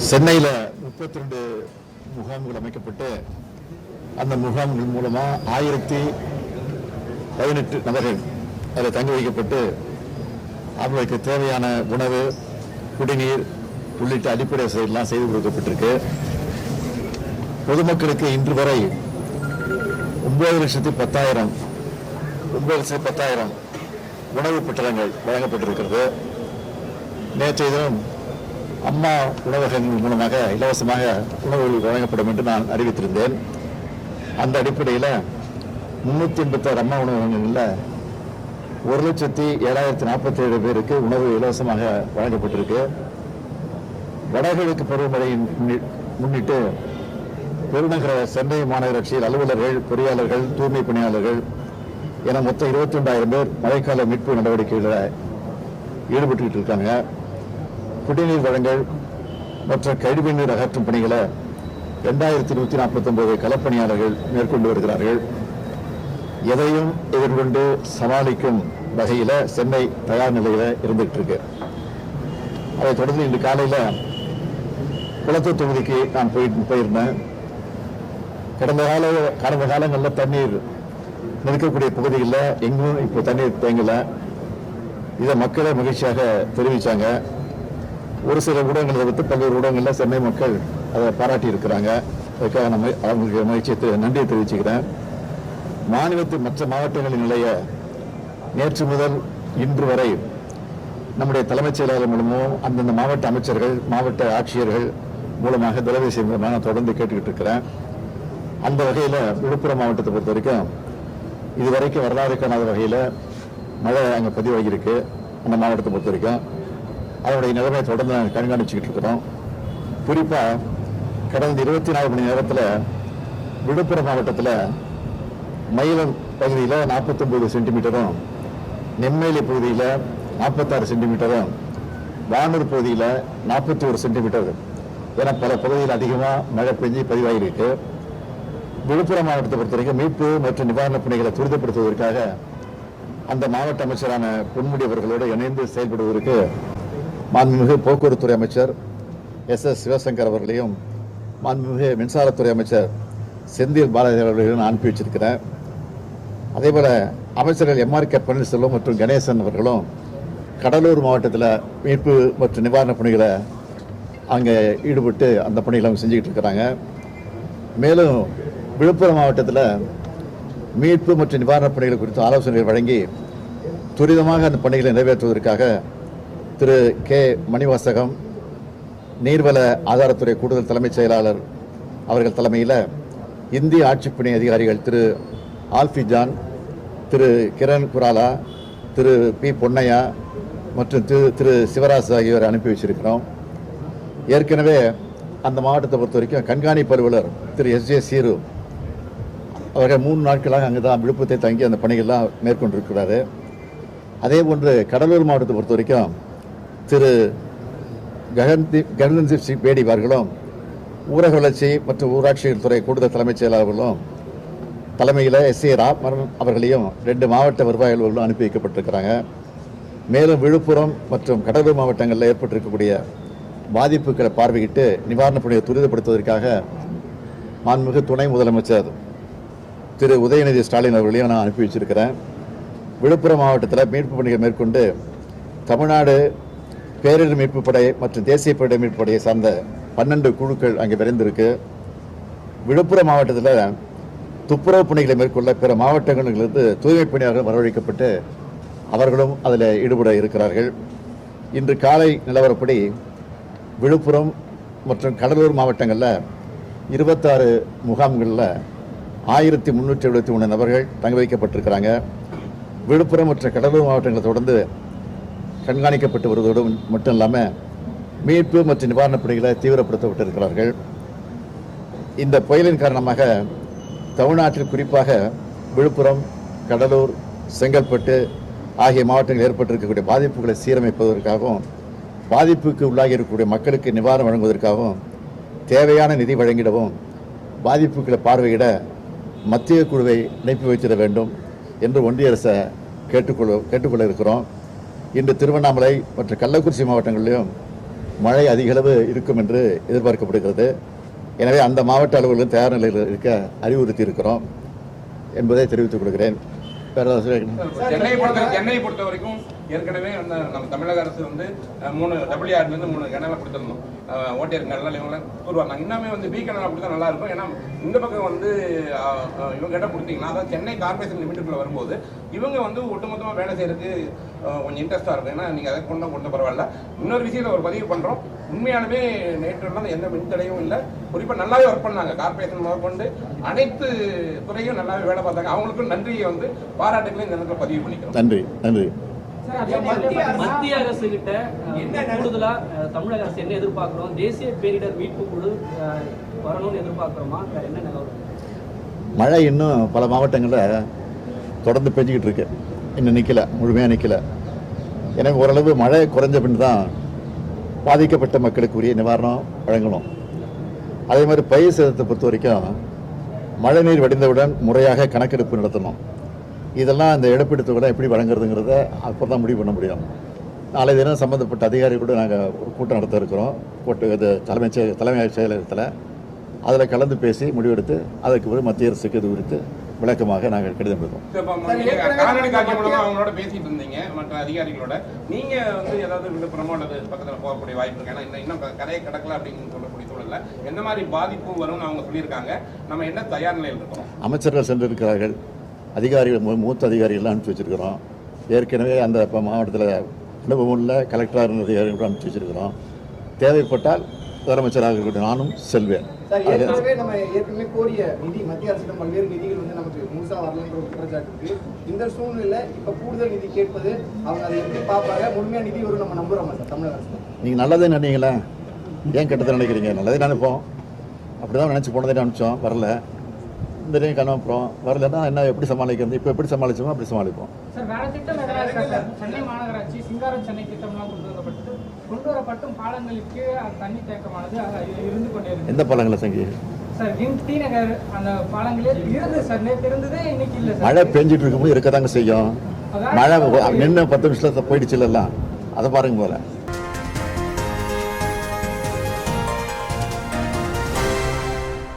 சென்னையில் 32 முகாம்கள் அமைக்கப்பட்டு அந்த முகாம்கள் மூலமாக 1018 நபர்கள் அதில் தங்க வைக்கப்பட்டு அவர்களுக்கு தேவையான உணவு, குடிநீர் உள்ளிட்ட அடிப்படை வசதிகள்லாம் செய்து கொடுக்கப்பட்டிருக்கு. பொதுமக்களுக்கு இன்று வரை 9,10,000 உணவுப் பொட்டலங்கள் வழங்கப்பட்டிருக்கிறது. நேற்றைய தினம் அம்மா உணவகங்கள் மூலமாக இலவசமாக உணவுகள் வழங்கப்படும் என்று நான் அறிவித்திருந்தேன். அந்த அடிப்படையில் 386 அம்மா உணவகங்களில் 1,07,047 பேருக்கு உணவு இலவசமாக வழங்கப்பட்டிருக்கு. வடகிழக்கு பருவமழையை முன்னிட்டு பெருநகர சென்னை மாநகராட்சியில் அலுவலர்கள், பொறியாளர்கள், தூய்மை பணியாளர்கள் என மொத்தம் 22,000 பேர் மழைக்கால மீட்பு நடவடிக்கைகளில் ஈடுபட்டு இருக்காங்க. குடிநீர் வழங்கல் மற்றும் கழிவுநீர் அகற்றும் பணிகளை 2,149 களப்பணியாளர்கள் மேற்கொண்டு வருகிறார்கள். எதையும் எதிர்கொண்டு சமாளிக்கும் வகையில் சென்னை தயார் நிலையில் இருந்துகிட்டு இருக்கு. அதைத் தொடர்ந்து இன்று காலையில் குளத்தூர் தொகுதிக்கு நான் போயிருந்தேன். கடந்த காலங்களில் தண்ணீர் நிற்கக்கூடிய பகுதிகளில் எங்கும் இப்போ தண்ணீர் தேங்கலை. இதை மக்களை மகிழ்ச்சியாக தெரிவித்தாங்க. ஒரு சில ஊடகங்களை தவிர்த்து பல்வேறு ஊடகங்களில் சென்னை மக்கள் அதை பாராட்டி இருக்கிறாங்க. அதுக்காக நம்ம அவங்களுக்கு நன்றியை தெரிவிச்சுக்கிறேன். மாநிலத்தின் மற்ற மாவட்டங்களின் நிலையை நேற்று முதல் இன்று வரை நம்முடைய தலைமைச் செயலாளர் மூலமும் அந்தந்த மாவட்ட அமைச்சர்கள், மாவட்ட ஆட்சியர்கள் மூலமாக தொலைபேசி மூலமாக நான் தொடர்ந்து கேட்டுக்கிட்டு இருக்கிறேன். அந்த வகையில் விழுப்புரம் மாவட்டத்தை பொறுத்த வரைக்கும் இதுவரைக்கும் வரலாறு காணாத வகையில் மழை அங்கே பதிவாகியிருக்கு. அந்த மாவட்டத்தை பொறுத்த வரைக்கும் அதனுடைய நிலைமையை தொடர்ந்து நாங்கள் கண்காணிச்சுக்கிட்டு இருக்கிறோம். குறிப்பாக கடந்த 24 மணி நேரத்தில் விழுப்புரம் மாவட்டத்தில் மயிலம் பகுதியில் 49 சென்டிமீட்டரும், நெம்மேலி பகுதியில் 46 சென்டிமீட்டரும், வானூர் பகுதியில் 41 சென்டிமீட்டர் என பல பகுதியில் அதிகமாக மழை பெஞ்சு பதிவாகியிருக்கு. விழுப்புரம் மாவட்டத்தை பொறுத்த வரைக்கும் மீட்பு மற்றும் நிவாரணப் பணிகளை துரிதப்படுத்துவதற்காக அந்த மாவட்ட அமைச்சரான பொன்முடி அவர்களோடு இணைந்து செயல்படுவதற்கு மாண்புமிகு போக்குவரத்துறை அமைச்சர் எஸ் சிவசங்கர் அவர்களையும் மாண்புமிகு மின்சாரத்துறை அமைச்சர் செந்தில் பாலாஜி அவர்களையும் அனுப்பி வச்சிருக்கிறேன். அதேபோல அமைச்சர்கள் எம்ஆர் கே பன்னீர்செல்வம் மற்றும் கணேசன் அவர்களும் கடலூர் மாவட்டத்தில் மீட்பு மற்றும் நிவாரணப் பணிகளை அங்கே ஈடுபட்டு அந்த பணிகளை அவங்க செஞ்சுக்கிட்டு இருக்கிறாங்க. மேலும் விழுப்புரம் மாவட்டத்தில் மீட்பு மற்றும் நிவாரணப் பணிகள் குறித்து ஆலோசனைகள் வழங்கி துரிதமாக அந்த பணிகளை நிறைவேற்றுவதற்காக திரு கே மணிவாசகம், நீர்வள ஆதாரத்துறை கூடுதல் தலைமைச் செயலாளர் அவர்கள் தலைமையில் இந்திய ஆட்சிப்பணி அதிகாரிகள் திரு ஆல்ஃபி ஜான், திரு கிரண் குராலா, திரு பி பொன்னையா மற்றும் திரு சிவராஜ் ஆகியோரை அனுப்பி வச்சிருக்கிறோம். ஏற்கனவே அந்த மாவட்டத்தை பொறுத்த வரைக்கும் கண்காணிப்பு அலுவலர் திரு எஸ்.ஜே. சீரு அவர்கள் 3 நாட்களாக அங்கே தான் விழுப்புரத்தை தங்கி அந்த பணிகள்லாம் மேற்கொண்டிருக்கிறாரு. அதே போன்று கடலூர் மாவட்டத்தை பொறுத்த வரைக்கும் திரு ககன்தீப் சிங் பேடி அவர்களும் ஊரக வளர்ச்சி மற்றும் ஊராட்சிகள் துறை கூடுதல் தலைமைச் செயலாளர்களும் தலைமையில் எஸ்.ஏ. ராமன் அவர்களையும் 2 மாவட்ட வருவாய் அலுவலர்களும் அனுப்பி வைக்கப்பட்டிருக்கிறாங்க. மேலும் விழுப்புரம் மற்றும் கடலூர் மாவட்டங்களில் ஏற்பட்டிருக்கக்கூடிய பாதிப்புகளை பார்வையிட்டு நிவாரணப் பணியை துரிதப்படுத்துவதற்காக மாண்புமிகு துணை முதலமைச்சர் திரு உதயநிதி ஸ்டாலின் அவர்களையும் நான் அனுப்பி வச்சிருக்கிறேன். விழுப்புரம் மாவட்டத்தில் மீட்பு பணிகள் மேற்கொண்டு தமிழ்நாடு பேரிடர் மீட்பு படை மற்றும் தேசிய பேரிடர் மீட்பு படையை சார்ந்த 12 குழுக்கள் அங்கே விரைந்திருக்கு. விழுப்புரம் மாவட்டத்தில் துப்புரவு பணிகளை மேற்கொள்ள பிற மாவட்டங்களிலிருந்து தூய்மை பணியாளர்கள் வரவழைக்கப்பட்டு அவர்களும் அதில் ஈடுபட இருக்கிறார்கள். இன்று காலை நிலவரப்படி விழுப்புரம் மற்றும் கடலூர் மாவட்டங்களில் 26 முகாம்களில் 1,371 நபர்கள் தங்க வைக்கப்பட்டிருக்கிறாங்க. விழுப்புரம் மற்றும் கடலூர் மாவட்டங்களை தொடர்ந்து கண்காணிக்கப்பட்டு வருவதோடு மட்டும் இல்லாமல் மீட்பு மற்றும் நிவாரணப் பணிகளை தீவிரப்படுத்தப்பட்டிருக்கிறார்கள். இந்த புயலின் காரணமாக தமிழ்நாட்டில் குறிப்பாக விழுப்புரம், கடலூர், செங்கல்பட்டு ஆகிய மாவட்டங்களில் ஏற்பட்டிருக்கக்கூடிய பாதிப்புகளை சீரமைப்பதற்காகவும் பாதிப்புக்கு உள்ளாகி இருக்கக்கூடிய மக்களுக்கு நிவாரணம் வழங்குவதற்காகவும் தேவையான நிதி வழங்கிடவும் பாதிப்புகளை பார்வையிட மத்திய குழுவை இணைப்பு வைத்திட வேண்டும் என்று ஒன்றிய அரசை கேட்டுக்கொள்ள இருக்கிறோம். இன்று திருவண்ணாமலை மற்றும் கள்ளக்குறிச்சி மாவட்டங்களிலும் மழை அதிக அளவு இருக்கும் என்று எதிர்பார்க்கப்படுகிறது. எனவே அந்த மாவட்ட அலுவலர்கள் தயார் நிலையில் இருக்க அறிவுறுத்தி இருக்கிறோம் என்பதை தெரிவித்துக் கொள்கிறேன். சென்னையை பொறுத்த வரைக்கும் ஏற்கனவே நம்ம தமிழக அரசு 3 WR 3 கனவை கொடுத்துருந்தோம். ஓட்டியர் நல்லா இவங்க கூறுவாங்க. இன்னுமே பி கனவை கொடுத்தா நல்லா இருக்கும். ஏன்னா இந்த பக்கம் இவங்க இடம் கொடுத்தீங்கன்னா அதாவது சென்னை கார்பரேஷன் லிமிட்டுக்குள்ள வரும்போது இவங்க ஒட்டுமொத்தமாக வேலை செய்யறதுக்கு கொஞ்சம் இன்ட்ரெஸ்டாக இருக்கும். ஏன்னா நீங்கள் அதை கொண்டு பரவாயில்ல. இன்னொரு விஷயத்தில் ஒரு பதிவு பண்ணுறோம். உண்மையாலுமே நேற்று எந்த மின்தடையும் இல்லை. குறிப்பாக நல்லாவே ஒர்க் பண்ணாங்க. கார்பரேஷன் முதற்கொண்டு அனைத்து துறையும் நல்லாவே வேலை பார்த்தாங்க. அவங்களுக்கும் நன்றியை பாராட்டுகளையும் இந்த நேரத்தில் பதிவு பண்ணிக்கிறோம். நன்றி நன்றி. மத்திய அரசு கிட்ட கூடுதலா தமிழக அரசு என்ன எதிர்பார்க்கிறோம்? தேசிய பேரிடர் மீட்பு குழு வரணும்னு எதிர்பார்க்கிறோமா? என்ன நிலவரம்? மழை இன்னும் பல மாவட்டங்களில் தொடர்ந்து பெஞ்சிக்கிட்டு இருக்கு. இன்னும் நிற்கல, முழுமையாக நிற்கல. எனவே ஓரளவு மழை குறைஞ்ச பின் தான் பாதிக்கப்பட்ட மக்களுக்குரிய நிவாரணம் வழங்கணும். அதே மாதிரி பயிர் சேதத்தை பொறுத்த வரைக்கும் மழை நீர் வடிந்தவுடன் முறையாக கணக்கெடுப்பு நடத்தணும். இதெல்லாம் இந்த இழப்பீடு தொகை எப்படி வழங்குறதுங்கிறத அப்போ தான் முடிவு பண்ண முடியும். நாளை தினம் சம்மந்தப்பட்ட அதிகாரிகளோடு நாங்கள் ஒரு கூட்டம் நடத்த இருக்கிறோம். இது தலைமை செயலகத்தில் அதில் கலந்து பேசி முடிவெடுத்து அதுக்கு பிறகு மத்திய அரசுக்கு இது குறித்து விளக்கமாக நாங்கள் கடிதம் எழுதுவோம். அவங்களோட பேசிட்டு இருந்தீங்க மற்ற அதிகாரிகளோட. நீங்க ஏதாவது விழுப்புரமோ அல்லது பக்கத்தில் போகக்கூடிய வாய்ப்பு இருக்கு. ஏன்னா இன்னும் கரையை கடக்கல அப்படின்னு சொல்லக்கூடிய சூழல்ல எந்த மாதிரி பாதிப்பு வரும்னு அவங்க சொல்லியிருக்காங்க. நம்ம என்ன தயார் நிலையில் இருக்கிறோம்? அமைச்சர்கள் சென்றிருக்கிறார்கள். அதிகாரிகள் மூத்த அதிகாரிகள்லாம் அனுப்பிச்சி வச்சிருக்கிறோம். ஏற்கனவே அந்த மாவட்டத்தில் அனுபவம் உள்ள கலெக்டர் அதிகாரிகள் அனுப்பிச்சி வச்சிருக்கிறோம். தேவைப்பட்டால் முதலமைச்சராக இருக்கட்டும் நானும் செல்வேன். ஏற்கனவே நம்ம ஏற்கனவே கோரிய நிதி மத்திய அரசிடம் பல்வேறு நிதிகள் நமக்கு முழுசா வரலன்ற ஒரு குற்றச்சாட்டு. இந்த சூழ்நிலை இப்ப கூடுதல் நிதி கேட்பது அவங்க அதை எப்படி பார்ப்பாங்க? முழுமையா நிதி வரும் நம்ம நம்புறோமா சார் தமிழக அரசு? நீங்க நல்லதே நினைங்களா? ஏன் கெட்டதை நினைக்கிறீங்க? நல்லதே நினைப்போம். அப்படிதான் நினைச்சு போனதே நினைச்சோம். வரல. இந்த நேரம் கணவப்புறம் வரலன்னா என்ன எப்படி சமாளிக்கிறது? இப்போ எப்படி சமாளிச்சோமோ அப்படி சமாளிப்போம். சார் வேற திட்டம் எதிராக சார் சென்னை மாநகராட்சி சிங்காரம் சென்னை திட்டம்லாம் கொண்டு வரப்பட்டும் பாலங்களுக்கு தண்ணி தேக்கமானது இருந்து கொண்டே இருக்கு. எந்த பாலங்களை சங்கி சார் டி நகர் அந்த பாலங்களே இருந்து சார் நேற்று இருந்ததே இன்னைக்கு இல்லை சார். மழை பெஞ்சிட்டு இருக்கும்போது இருக்கதாங்க செய்யும். மழை நின்று 10 நிமிஷத்துல போயிடுச்சு எல்லாம் அதை பாருங்க போல.